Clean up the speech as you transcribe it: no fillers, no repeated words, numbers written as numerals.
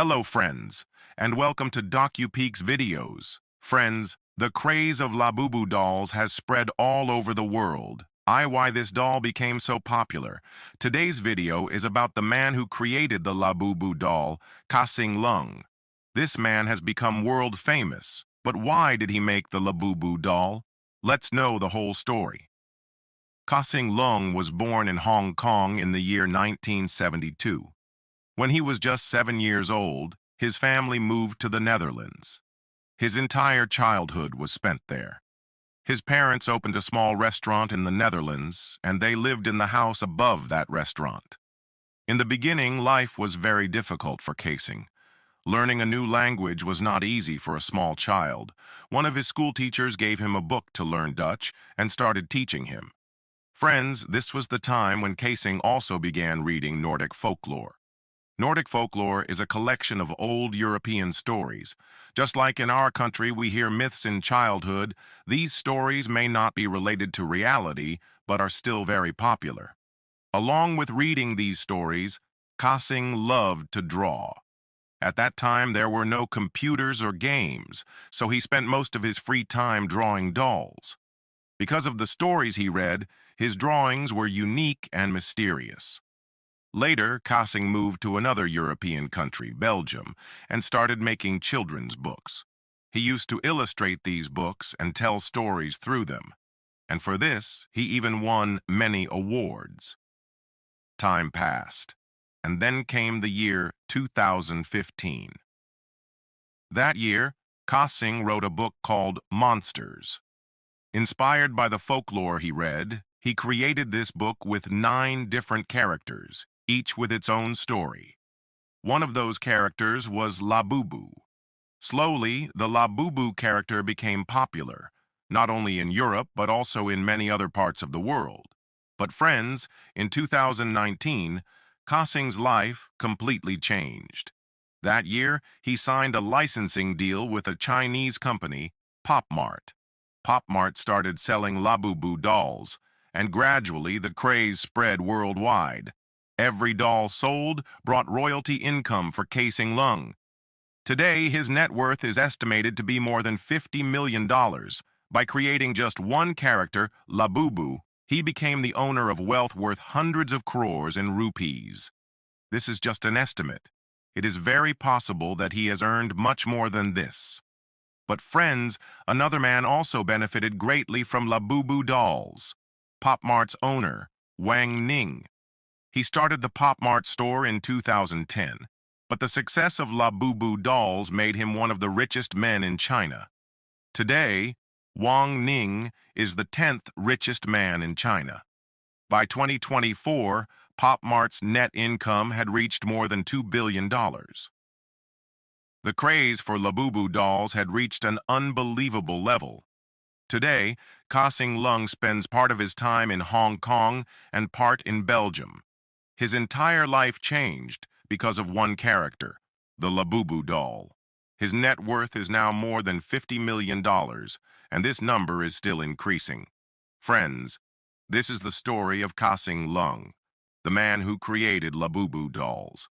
Hello friends, and welcome to DocuPeak's videos. Friends, the craze of Labubu dolls has spread all over the world. Why this doll became so popular. Today's video is about the man who created the Labubu doll, Kasing Lung. This man has become world famous, but why did he make the Labubu doll? Let's know the whole story. Kasing Lung was born in Hong Kong in the year 1972. When he was just 7 years old, his family moved to the Netherlands. His entire childhood was spent there. His parents opened a small restaurant in the Netherlands, and they lived in the house above that restaurant. In the beginning, life was very difficult for Kasing. Learning a new language was not easy for a small child. One of his school teachers gave him a book to learn Dutch and started teaching him. Friends, this was the time when Kasing also began reading Nordic folklore. Nordic folklore is a collection of old European stories. Just like in our country we hear myths in childhood, these stories may not be related to reality, but are still very popular. Along with reading these stories, Kasing loved to draw. At that time there were no computers or games, so he spent most of his free time drawing dolls. Because of the stories he read, his drawings were unique and mysterious. Later, Kasing moved to another European country, Belgium, and started making children's books. He used to illustrate these books and tell stories through them, and for this, he even won many awards. Time passed, and then came the year 2015. That year, Kasing wrote a book called Monsters. Inspired by the folklore he read, he created this book with 9 different characters, each with its own story. One of those characters was Labubu. Slowly, the Labubu character became popular, not only in Europe but also in many other parts of the world. But friends, in 2019, Kasing's life completely changed. That year, he signed a licensing deal with a Chinese company, Popmart. Popmart started selling Labubu dolls, and gradually the craze spread worldwide. Every doll sold brought royalty income for Kasing Lung. Today, his net worth is estimated to be more than $50 million. By creating just one character, Labubu, he became the owner of wealth worth hundreds of crores in rupees. This is just an estimate. It is very possible that he has earned much more than this. But friends, another man also benefited greatly from Labubu dolls. Popmart's owner, Wang Ning. He started the Popmart store in 2010, but the success of Labubu dolls made him one of the richest men in China. Today, Wang Ning is the 10th richest man in China. By 2024, Popmart's net income had reached more than $2 billion. The craze for Labubu dolls had reached an unbelievable level. Today, Kasing Lung spends part of his time in Hong Kong and part in Belgium. His entire life changed because of one character, the Labubu doll. His net worth is now more than $50 million, and this number is still increasing. Friends, this is the story of Kasing Lung, the man who created Labubu dolls.